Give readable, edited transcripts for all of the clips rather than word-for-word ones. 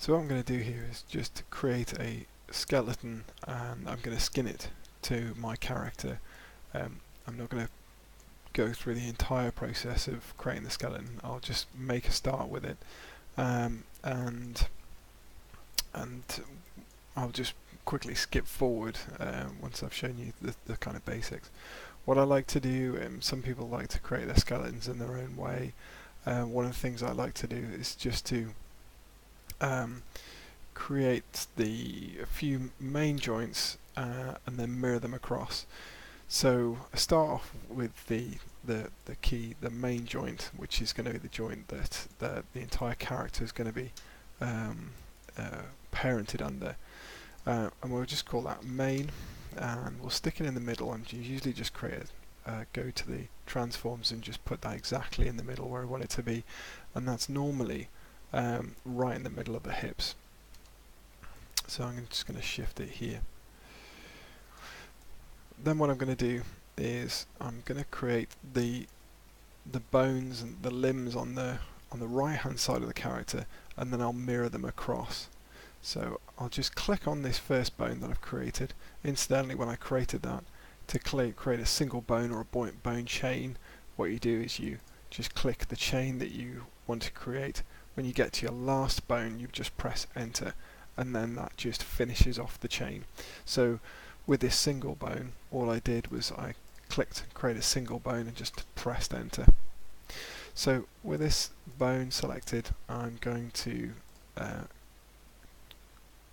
So what I'm going to do here is just create a skeleton, and I'm going to skin it to my character. I'm not going to go through the entire process of creating the skeleton. I'll just make a start with it, and I'll just quickly skip forward once I've shown you the kind of basics. What I like to do, some people like to create their skeletons in their own way. One of the things I like to do is just to create a few main joints and then mirror them across. So I start off with the main joint, which is going to be the joint that the entire character is going to be parented under, and we'll just call that main, and we'll stick it in the middle. And you usually just go to the transforms and just put that exactly in the middle where I want it to be, and that's normally right in the middle of the hips. So I'm just going to shift it here. Then what I'm going to do is I'm going to create the bones and the limbs on the right hand side of the character, and then I'll mirror them across. So I'll just click on this first bone that I've created. Incidentally, when I created that, to create a single bone or a bone chain, what you do is you just click the chain that you want to create. When you get to your last bone, you just press enter, and then that just finishes off the chain. So with this single bone, all I did was I clicked create a single bone and just pressed enter. So with this bone selected, I'm going to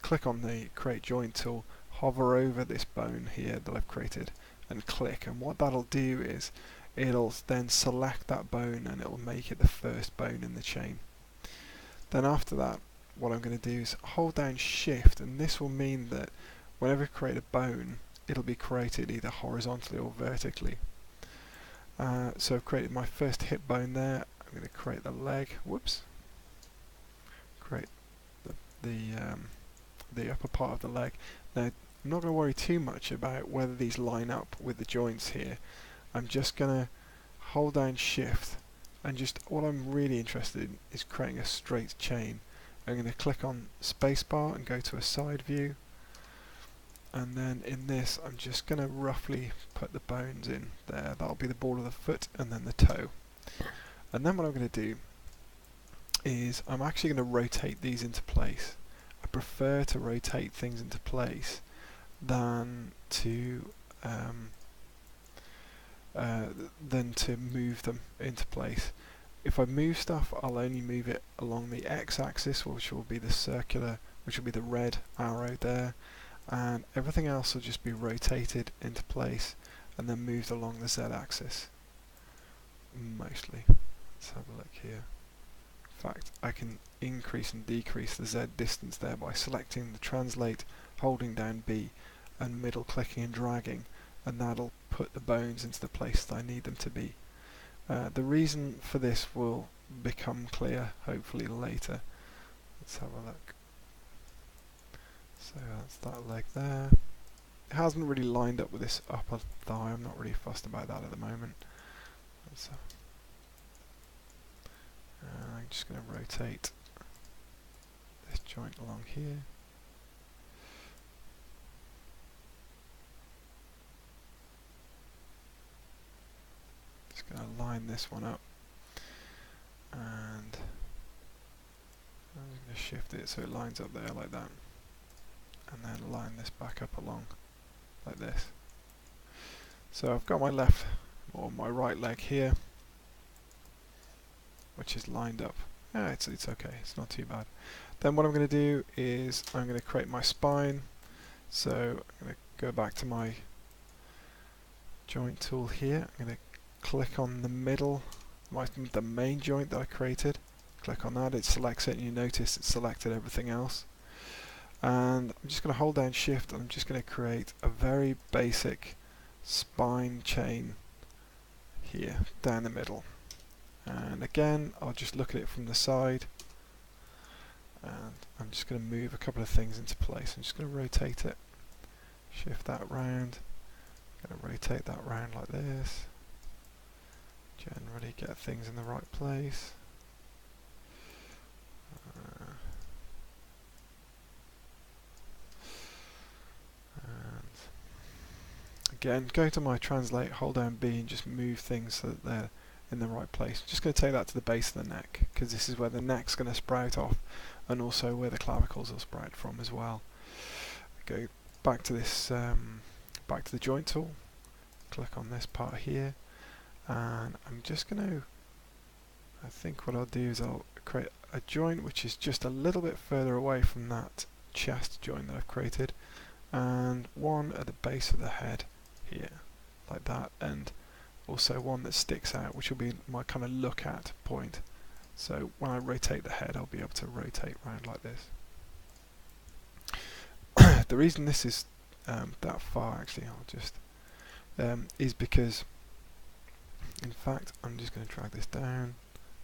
click on the create joint tool, hover over this bone here that I've created, and click, and what that'll do is it'll then select that bone and it'll make it the first bone in the chain. Then after that, what I'm going to do is hold down shift, and this will mean that whenever I create a bone, it'll be created either horizontally or vertically. So I've created my first hip bone there. I'm going to create the leg. Whoops. Create the upper part of the leg. Now, I'm not going to worry too much about whether these line up with the joints here. I'm just going to hold down shift, and just all I'm really interested in is creating a straight chain. I'm going to click on spacebar and go to a side view, and then in this I'm just going to roughly put the bones in there. That'll be the ball of the foot and then the toe. And then what I'm going to do is I'm actually going to rotate these into place. I prefer to rotate things into place than to move them into place. If I move stuff, I'll only move it along the x-axis, which will be the red arrow there, and everything else will just be rotated into place and then moved along the z-axis mostly. Let's have a look here. In fact, I can increase and decrease the z distance there by selecting the translate, holding down B, and middle clicking and dragging, and that'll put the bones into the place that I need them to be. The reason for this will become clear hopefully later. Let's have a look. So that's that leg there. It hasn't really lined up with this upper thigh. I'm not really fussed about that at the moment. I'm just going to rotate this joint along here. Just going to line this one up, and I'm going to shift it so it lines up there like that, and then line this back up along like this. So I've got my left or my right leg here, which is lined up. Yeah, it's okay, it's not too bad. Then what I'm going to do is I'm going to create my spine. So I'm going to go back to my joint tool here. I'm going to click on the middle, the main joint that I created. Click on that, it selects it, and you notice it selected everything else. And I'm just going to hold down shift, and I'm just going to create a very basic spine chain here down the middle. And again, I'll just look at it from the side, and I'm just going to move a couple of things into place. I'm just going to rotate it, shift that round, going to rotate that round like this, generally get things in the right place. again, go to my translate, hold down B and just move things so that they're in the right place. I'm just going to take that to the base of the neck, because this is where the neck's going to sprout off, and also where the clavicles will sprout from as well. Go back to this, back to the joint tool, click on this part here, and I'm just going to, I think what I'll do is I'll create a joint which is just a little bit further away from that chest joint that I've created, and one at the base of the head here, like that, and also one that sticks out, which will be my kind of look at point. So when I rotate the head, I'll be able to rotate around like this. The reason this is that far, actually, I'll just is because, in fact, I'm just going to drag this down.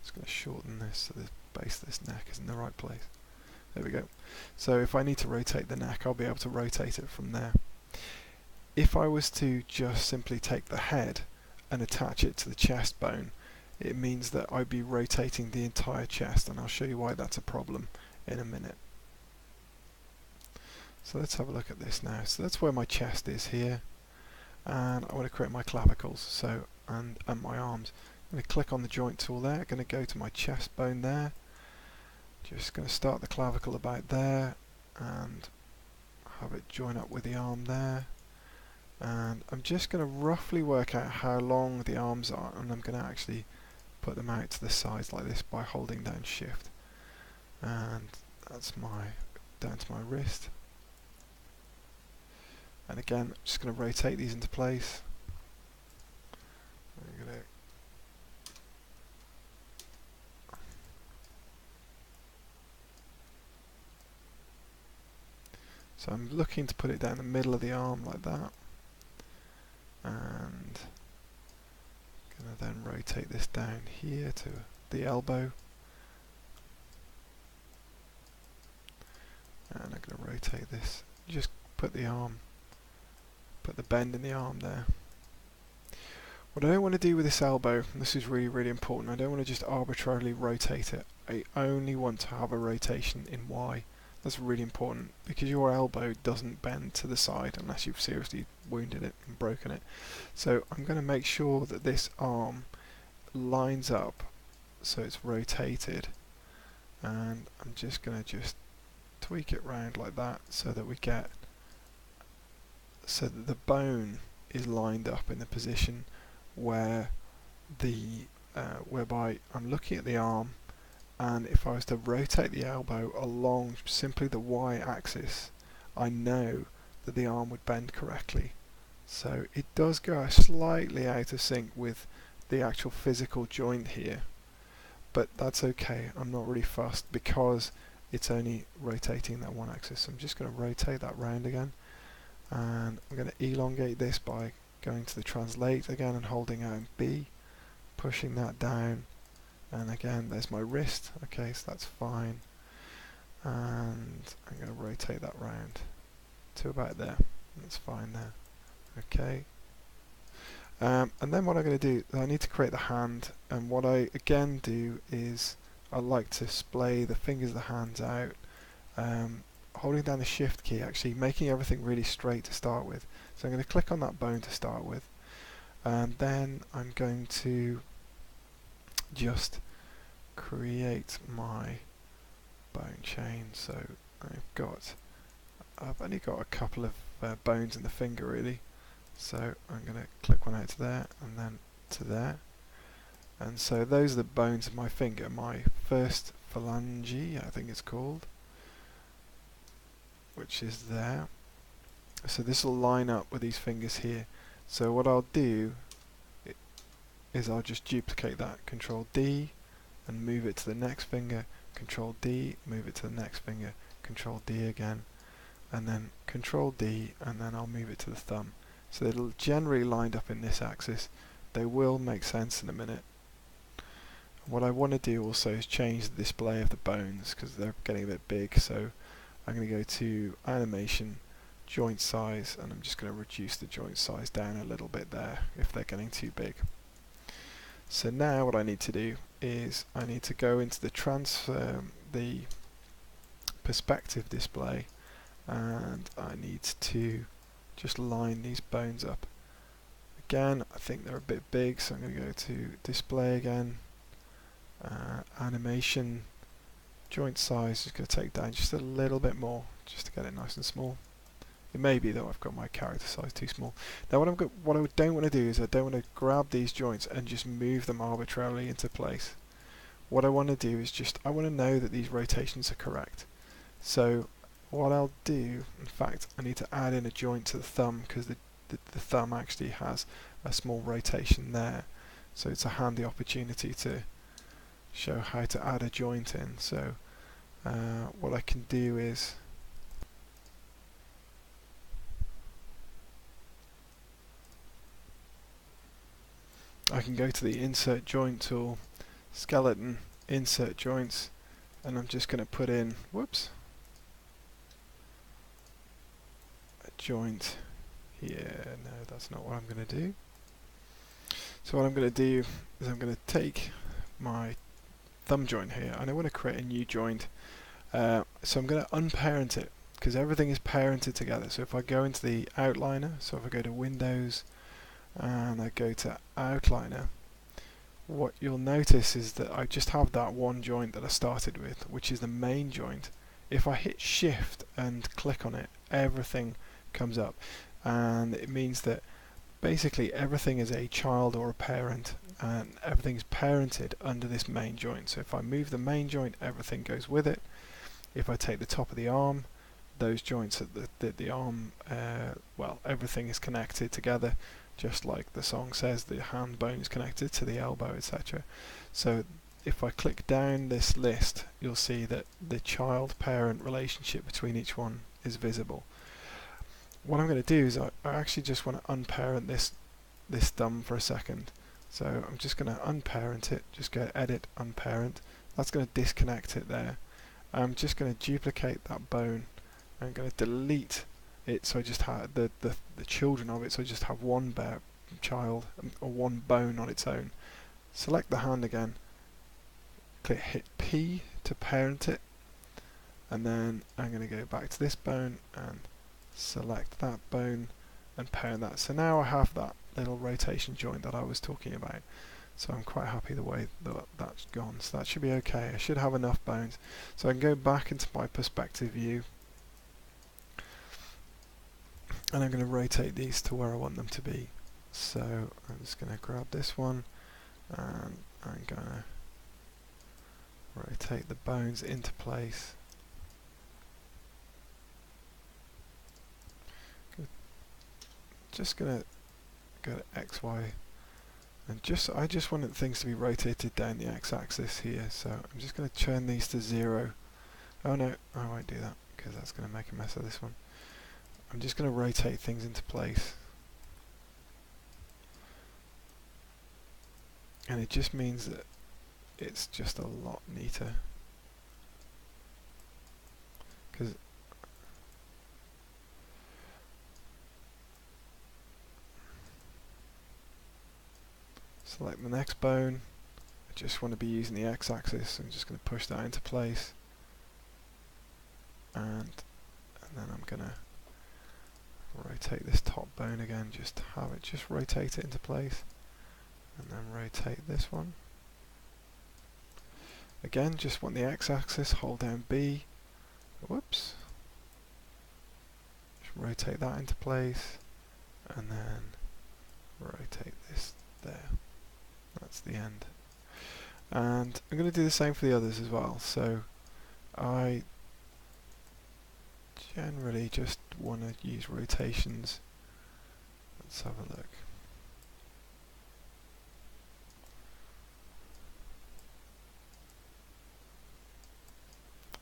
Just going to shorten this so the base of this neck is in the right place. There we go. So if I need to rotate the neck, I'll be able to rotate it from there. If I was to just simply take the head and attach it to the chest bone, it means that I'd be rotating the entire chest, and I'll show you why that's a problem in a minute. So let's have a look at this now. So that's where my chest is here, and I want to create my clavicles, so and my arms. I'm going to click on the joint tool there, going to go to my chest bone there, just going to start the clavicle about there and have it join up with the arm there, and I'm just going to roughly work out how long the arms are, and I'm going to actually put them out to the sides like this by holding down shift, and that's my down to my wrist. And again, I'm just going to rotate these into place. I'm gonna So I'm looking to put it down the middle of the arm like that, and going to then rotate this down here to the elbow, and I'm going to rotate this, just put the bend in the arm there. What I don't want to do with this elbow, and this is really important, I don't want to just arbitrarily rotate it. I only want to have a rotation in Y. That's really important, because your elbow doesn't bend to the side unless you've seriously wounded it and broken it. So I'm going to make sure that this arm lines up so it's rotated, and I'm just going to just tweak it round like that so that we get, so that the bone is lined up in the position where the whereby I'm looking at the arm, and if I was to rotate the elbow along simply the Y-axis, I know that the arm would bend correctly. So it does go slightly out of sync with the actual physical joint here, but that's okay. I'm not really fussed because it's only rotating that one axis. So I'm just going to rotate that round again, and I'm going to elongate this by going to the translate again and holding down B, pushing that down, and again there's my wrist. Okay, so that's fine, and I'm going to rotate that round to about there. That's fine there. Okay, and then what I'm going to do, I need to create the hand, and what I again do is I like to splay the fingers of the hands out, holding down the shift key, actually making everything really straight to start with. So I'm going to click on that bone to start with, and then I'm going to just create my bone chain. So I've only got a couple of bones in the finger really, so I'm going to click one out to there and then to there, and so those are the bones of my finger, my first phalange I think it's called, which is there. So this will line up with these fingers here. So what I'll do is I'll just duplicate that, Control D, and move it to the next finger, Control D, move it to the next finger, Control D again, and then Control D, and then I'll move it to the thumb. So it'll generally lined up in this axis. They will make sense in a minute. What I want to do also is change the display of the bones because they're getting a bit big, so I'm going to go to Animation, Joint Size, and I'm just going to reduce the joint size down a little bit there if they're getting too big. So now what I need to do is I need to go into the perspective display, and I need to just line these bones up. again, I think they're a bit big, so I'm going to go to display again, animation, joint size, just going to take down just a little bit more, just to get it nice and small. It may be that I've got my character size too small. Now what I don't want to do is I don't want to grab these joints and just move them arbitrarily into place. What I want to do is I want to know that these rotations are correct. So what I'll do, in fact, I need to add in a joint to the thumb, because the thumb actually has a small rotation there. So it's a handy opportunity to show how to add a joint in. So what I can do is I can go to the insert joint tool, skeleton, insert joints, and I'm just going to put in, whoops, a joint here. No, that's not what I'm going to do. So what I'm going to do is I'm going to take my thumb joint here and I want to create a new joint. So I'm going to unparent it, because everything is parented together. So if I go into the outliner, so if I go to Windows and I go to outliner, what you'll notice is that I just have that one joint that I started with, which is the main joint. If I hit shift and click on it, everything comes up, and it means that basically everything is a child or a parent, and everything's parented under this main joint. So if I move the main joint, everything goes with it. If I take the top of the arm, those joints at the arm, well, everything is connected together, just like the song says, the hand bone is connected to the elbow, etc. So if I click down this list, you'll see that the child-parent relationship between each one is visible. What I'm going to do is I actually just want to unparent this thumb for a second. So I'm just going to unparent it, just go edit, unparent. That's going to disconnect it there. I'm just going to duplicate that bone. I'm going to delete it, so I just have the children of it, so I just have one child or one bone on its own. Select the hand again, hit P to parent it, and then I'm going to go back to this bone and select that bone and parent that. So now I have that little rotation joint that I was talking about. So I'm quite happy the way that that's gone. So that should be okay. I should have enough bones. So I can go back into my perspective view, and I'm going to rotate these to where I want them to be. So I'm just going to grab this one and I'm going to rotate the bones into place. Just going to go to X, Y, and I just want things to be rotated down the X-axis here. So I'm just going to turn these to 0. Oh no, I won't do that, because that's going to make a mess of this one. I'm just going to rotate things into place, and it just means that it's just a lot neater, because select the next bone. I just want to be using the X-axis. I'm just going to push that into place, and then I'm going to rotate this top bone again, just rotate it into place, and then rotate this one. Again, just want the X-axis, hold down B, whoops, just rotate that into place, and then rotate this there. That's the end. And I'm going to do the same for the others as well. So I generally just want to use rotations. Let's have a look.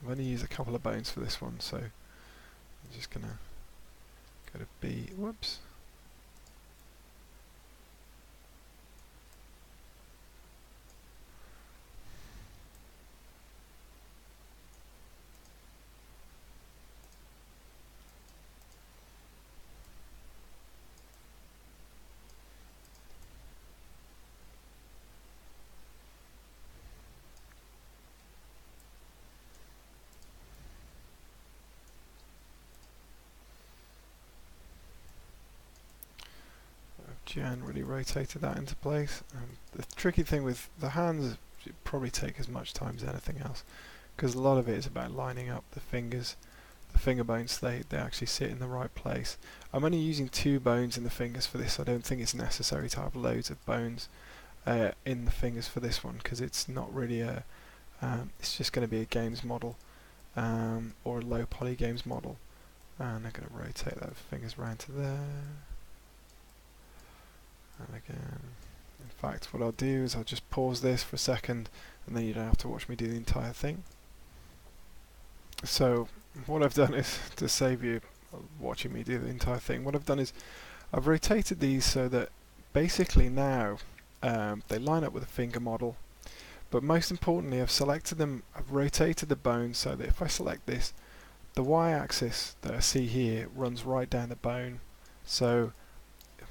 I've only used a couple of bones for this one, so I'm just going to go to B, whoops. generally rotated that into place. The tricky thing with the hands, it probably take as much time as anything else, because a lot of it is about lining up the fingers, the finger bones, so they actually sit in the right place. I'm only using 2 bones in the fingers for this. I don't think it's necessary to have loads of bones in the fingers for this one, because it's not really a it's just going to be a games model, or a low poly games model. And I'm going to rotate those fingers around to there. And again, in fact, what I'll do is I'll just pause this for a second, and then you don't have to watch me do the entire thing. So what I've done is, to save you watching me do the entire thing, what I've done is I've rotated these so that basically now they line up with the finger model. But most importantly, I've selected them, I've rotated the bone so that if I select this, the y-axis that I see here runs right down the bone. So,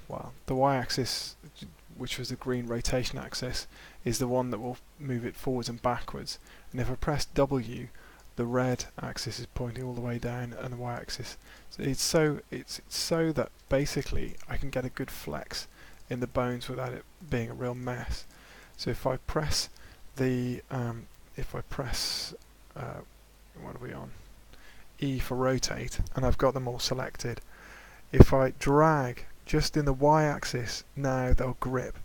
well, the y-axis, which was the green rotation axis, is the one that will move it forwards and backwards. And if I press W, the red axis is pointing all the way down, and the y-axis. So it's so that basically I can get a good flex in the bones without it being a real mess. So if I press the what are we on? E for rotate, and I've got them all selected. If I drag just in the y-axis, now they'll grip.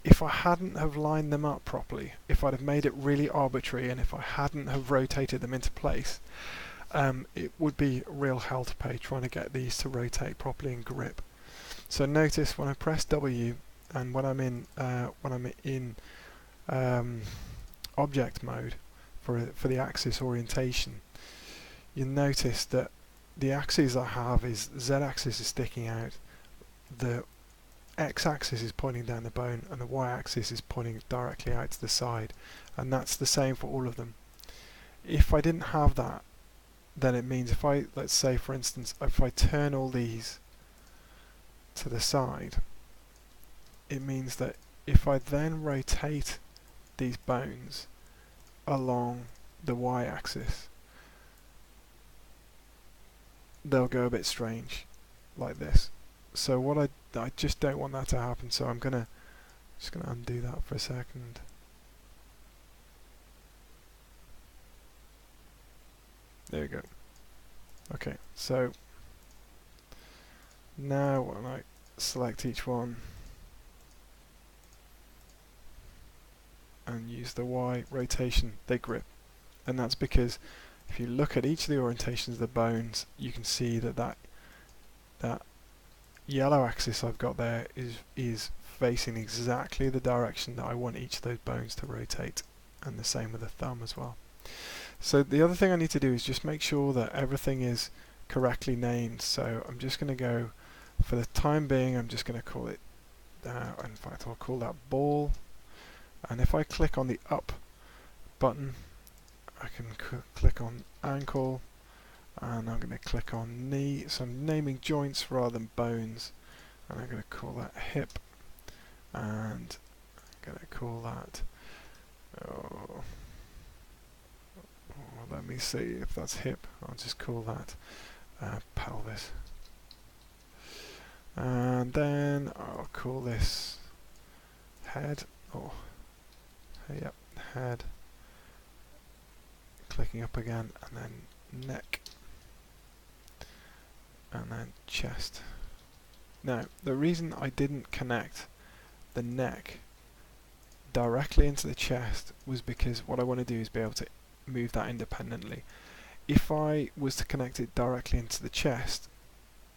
If I hadn't have lined them up properly, if I'd have made it really arbitrary, and if I hadn't have rotated them into place, it would be real hell to pay trying to get these to rotate properly and grip. So notice when I press W, and when I'm in object mode for the axis orientation, you notice that the axes I have is z-axis is sticking out, the x-axis is pointing down the bone, and the y-axis is pointing directly out to the side, and that's the same for all of them. If I didn't have that, then it means if I, let's say for instance, if I turn all these to the side, it means that if I then rotate these bones along the y-axis, they'll go a bit strange like this. So what I just don't want that to happen, so I'm just gonna undo that for a second. There we go. Okay, so now when I select each one and use the Y rotation, they grip. And that's because if you look at each of the orientations of the bones, you can see that yellow axis I've got there is facing exactly the direction that I want each of those bones to rotate, and the same with the thumb as well. So the other thing I need to do is just make sure that everything is correctly named. So I'm just going to go, for the time being, I'm just going to call it, in fact I'll call that ball, and if I click on the up button, I can click on ankle, and I'm going to click on knee. So I'm naming joints rather than bones, and I'm going to call that hip, and I'm going to call that let me see if that's hip. I'll just call that pelvis, and then I'll call this head. Oh, yep, head. Clicking up again, and then neck, and then chest. Now, the reason I didn't connect the neck directly into the chest was because what I want to do is be able to move that independently. If I was to connect it directly into the chest,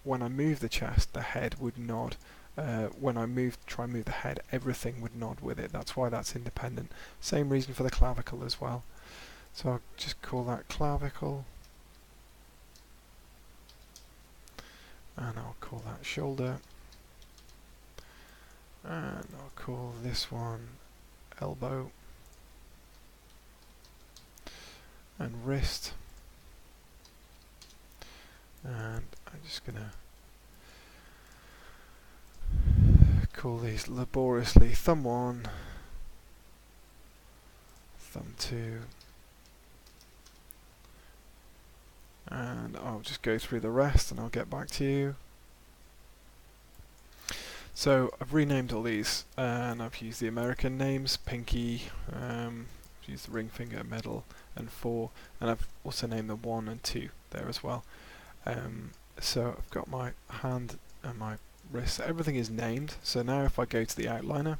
when I move the chest, the head would nod. When I try and move the head, everything would nod with it. That's why that's independent. Same reason for the clavicle as well. So I'll just call that clavicle, and I'll call that shoulder, and I'll call this one elbow, and wrist, and I'm just gonna call these laboriously thumb 1, thumb 2, and I'll just go through the rest and I'll get back to you. So I've renamed all these, and I've used the American names, pinky, I've used the ring finger, middle, and 4, and I've also named the 1 and 2 there as well. So I've got my hand and my wrist, everything is named. So now if I go to the outliner,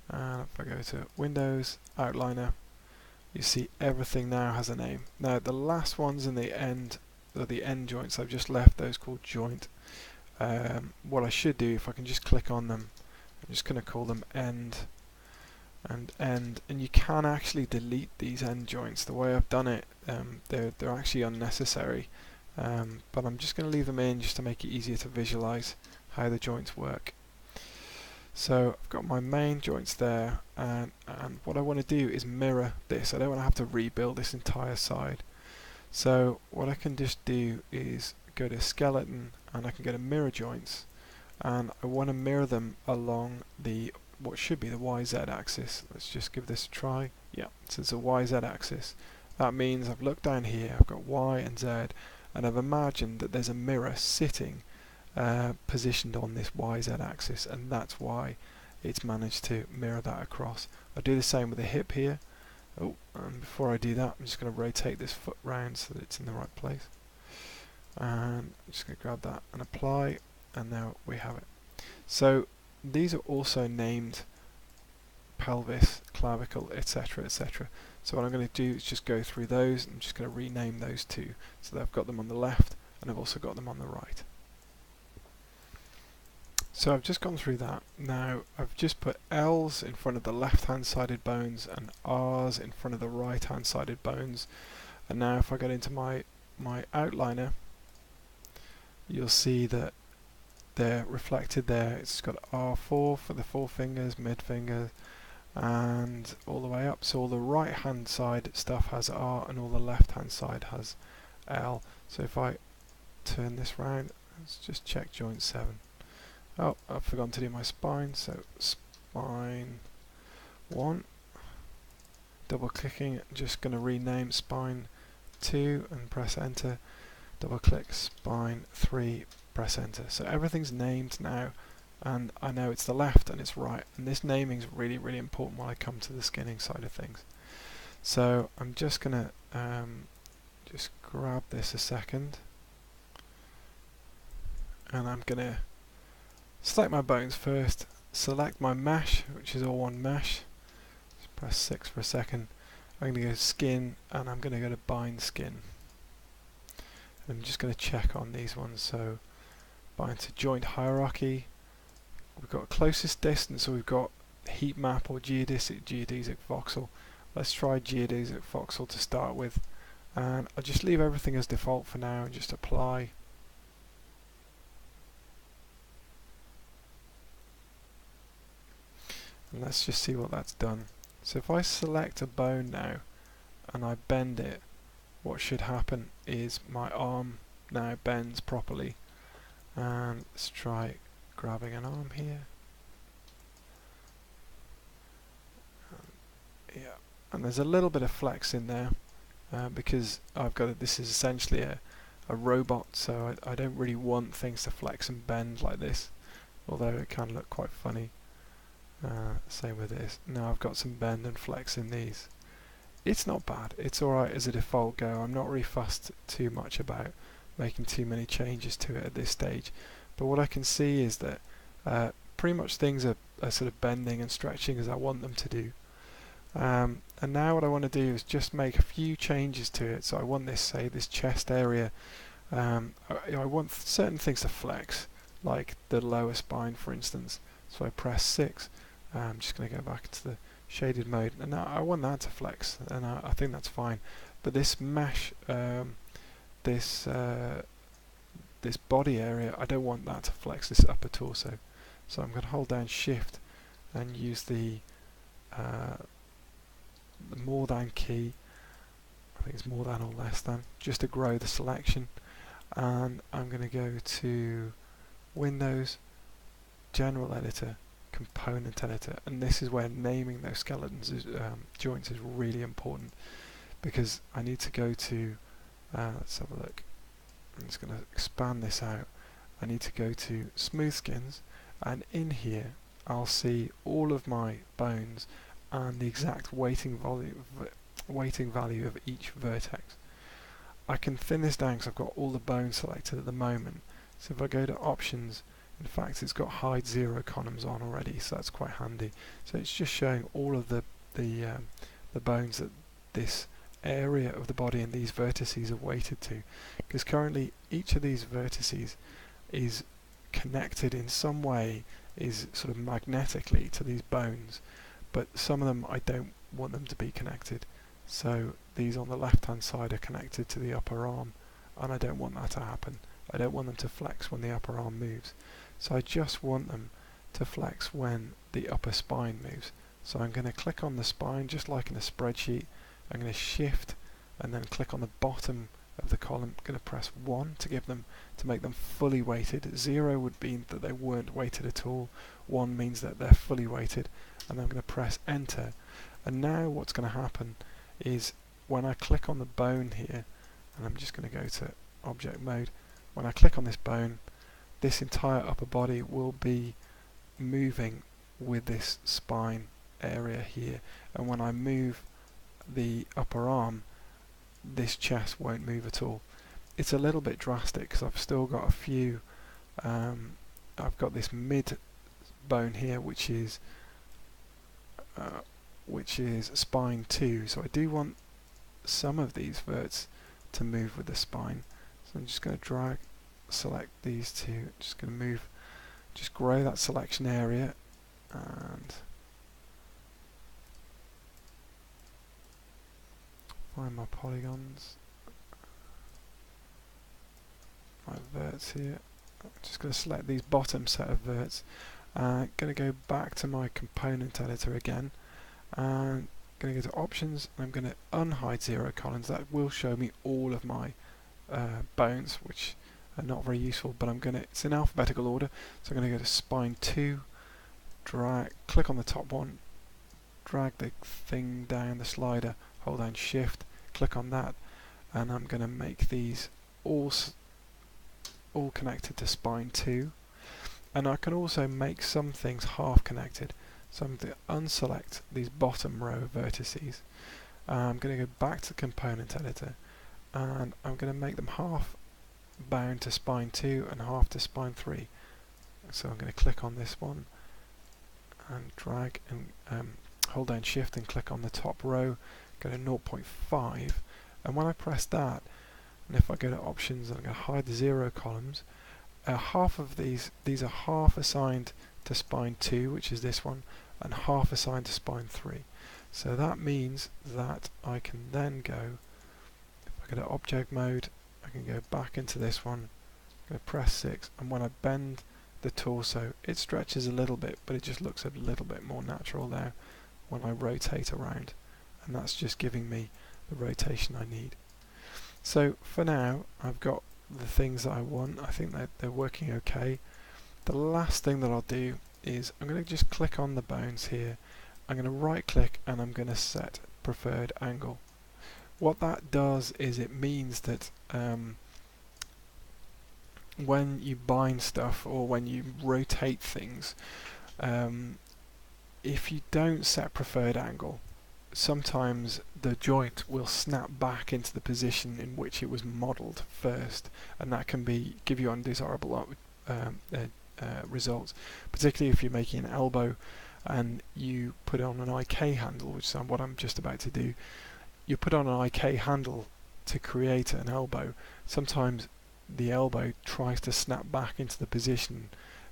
and if I go to Windows, Outliner, you see everything now has a name. Now the last ones in the end, or the end joints, I've just left those called joint. What I should do, if I can just click on them, I'm just going to call them end and end, and you can actually delete these end joints. The way I've done it, they're actually unnecessary, but I'm just going to leave them in just to make it easier to visualize how the joints work. So I've got my main joints there, and what I want to do is mirror this. I don't want to have to rebuild this entire side. So what I can just do is go to skeleton, and I can go to mirror joints, and I want to mirror them along the what should be the YZ axis. Let's just give this a try. Yeah, so it's a YZ axis. That means I've looked down here, I've got Y and Z, and I've imagined that there's a mirror sitting positioned on this YZ axis, and that's why it's managed to mirror that across. I do the same with the hip here. Oh, and before I do that, I'm just going to rotate this foot round so that it's in the right place. And I'm just going to grab that and apply, and now we have it. So these are also named pelvis, clavicle, etc, etc. So what I'm going to do is just go through those, and I'm just going to rename those two so that I've got them on the left and I've also got them on the right. So I've just gone through that. Now I've just put L's in front of the left hand sided bones and R's in front of the right hand sided bones, and now if I get into my outliner, you'll see that they're reflected there. It's got R4 for the 4 fingers, mid finger, and all the way up. So all the right hand side stuff has R and all the left hand side has L. So if I turn this round, let's just check joint 7. Oh, I've forgotten to do my spine, so spine 1, double clicking, just going to rename spine 2 and press enter, double click spine 3, press enter. So everything's named now, and I know it's the left and it's right, and this naming is really, really important when I come to the skinning side of things. So I'm just going to just grab this a second, and I'm going to select my bones first, select my mesh, which is all one mesh, just press 6 for a second. I'm going to go skin, and I'm going to go to bind skin. I'm just going to check on these ones. So bind to joint hierarchy, we've got closest distance, so we've got heat map or geodesic voxel. Let's try geodesic voxel to start with, and I'll just leave everything as default for now and just apply. And let's just see what that's done. So if I select a bone now and I bend it, what should happen is my arm now bends properly. And let's try grabbing an arm here. Yeah, and there's a little bit of flex in there because I've got this is essentially a robot, so I don't really want things to flex and bend like this, although it can look quite funny. Same with this. Now I've got some bend and flex in these. It's not bad. It's alright as a default go. I'm not really fussed too much about making too many changes to it at this stage. But what I can see is that pretty much things are sort of bending and stretching as I want them to do. And now what I want to do is just make a few changes to it. So I want this, say, this chest area. I want certain things to flex, like the lower spine, for instance. So I press 6. I'm just going to go back to the shaded mode, and now I want that to flex, and I think that's fine. But this mesh, this body area, I don't want that to flex, this upper torso. So I'm going to hold down Shift and use the more than key. I think it's more than or less than, just to grow the selection. And I'm going to go to Windows, General Editor, Component Editor, and this is where naming those skeletons joints is really important, because I need to go to let's have a look. I'm just going to expand this out. I need to go to smooth skins, and in here I'll see all of my bones and the exact weighting value of each vertex. I can thin this down because I've got all the bones selected at the moment. So if I go to options, in fact it's got hide 0 columns on already, so that's quite handy. So it's just showing all of the bones that this area of the body and these vertices are weighted to, because currently each of these vertices is connected in some way, is sort of magnetically to these bones, but some of them I don't want them to be connected. So these on the left hand side are connected to the upper arm, and I don't want that to happen. I don't want them to flex when the upper arm moves, so I just want them to flex when the upper spine moves. So I'm going to click on the spine just like in a spreadsheet. I'm going to shift and then click on the bottom of the column. I'm going to press 1 to make them fully weighted. 0 would mean that they weren't weighted at all. 1 means that they're fully weighted, and I'm going to press enter. And now what's going to happen is when I click on the bone here, and I'm just going to go to object mode, when I click on this bone, this entire upper body will be moving with this spine area here, and when I move the upper arm, this chest won't move at all. It's a little bit drastic because I've still got a few, I've got this mid bone here which is spine 2, so I do want some of these verts to move with the spine. So I'm just going to select these two, just going to move, just grow that selection area, and find my polygons, my verts here. I'm just going to select these bottom set of verts. Going to go back to my component editor again, and going to go to options, and I'm going to unhide 0 columns. That will show me all of my bones, which are not very useful, but it's in alphabetical order, so I'm going to go to spine 2, click on the top one, drag the thing down, the slider, hold down shift, click on that, and I'm going to make these all connected to spine 2. And I can also make some things half connected, so I'm going to unselect these bottom row vertices. I'm going to go back to the component editor, and I'm going to make them half bound to spine 2 and half to spine 3. So I'm going to click on this one and drag and hold down shift and click on the top row, go to 0.5, and when I press that, and if I go to options, I'm going to hide the 0 columns. Half of these are half assigned to spine 2, which is this one, and half assigned to spine 3. So that means that I can then go, if I go to object mode, I can go back into this one, I'm going to press 6, and when I bend the torso, it stretches a little bit, but it just looks a little bit more natural there when I rotate around, and that's just giving me the rotation I need. So for now, I've got the things that I want. I think that they're working okay. The last thing that I'll do is I'm going to just click on the bones here. I'm going to right click and I'm going to set preferred angle. What that does is it means that when you bind stuff or when you rotate things, if you don't set preferred angle, sometimes the joint will snap back into the position in which it was modelled first, and that can give you undesirable results, particularly if you're making an elbow and you put on an IK handle, which is what I'm just about to do. You put on an IK handle to create an elbow. Sometimes the elbow tries to snap back into the position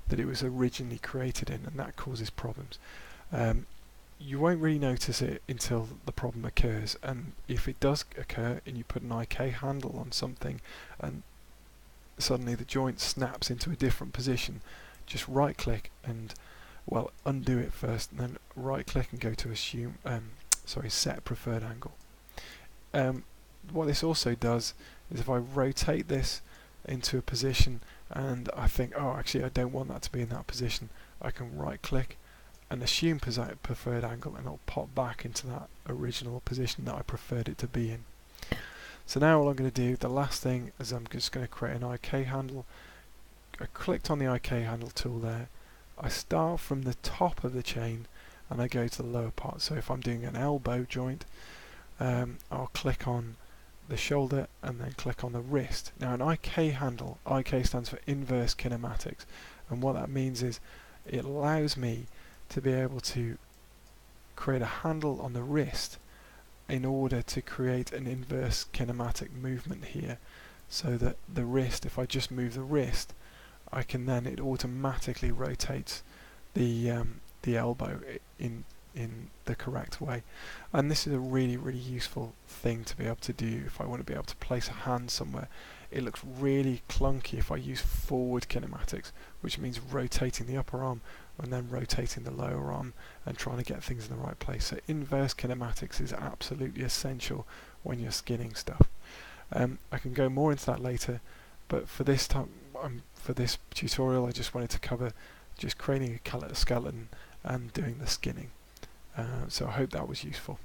that it was originally created in, and that causes problems. You won't really notice it until the problem occurs, and if it does occur and you put an IK handle on something and suddenly the joint snaps into a different position, just right click and undo it first, and then right click and go to set preferred angle. What this also does is if I rotate this into a position and I think, oh actually I don't want that to be in that position, I can right click and assume preferred angle, and it'll pop back into that original position that I preferred it to be in. So now all I'm going to do, the last thing, is I'm just going to create an IK handle. I clicked on the IK handle tool there, I start from the top of the chain and I go to the lower part. So if I'm doing an elbow joint, I'll click on the shoulder and then click on the wrist. Now an IK handle, IK stands for inverse kinematics, and what that means is it allows me to be able to create a handle on the wrist in order to create an inverse kinematic movement here, so that the wrist, if I just move the wrist, I can then, it automatically rotates the elbow in the correct way. And this is a really useful thing to be able to do if I want to be able to place a hand somewhere. It looks really clunky if I use forward kinematics, which means rotating the upper arm and then rotating the lower arm and trying to get things in the right place. So inverse kinematics is absolutely essential when you're skinning stuff. I can go more into that later, but for this time, for this tutorial, I just wanted to cover just creating a skeleton and doing the skinning. So I hope that was useful.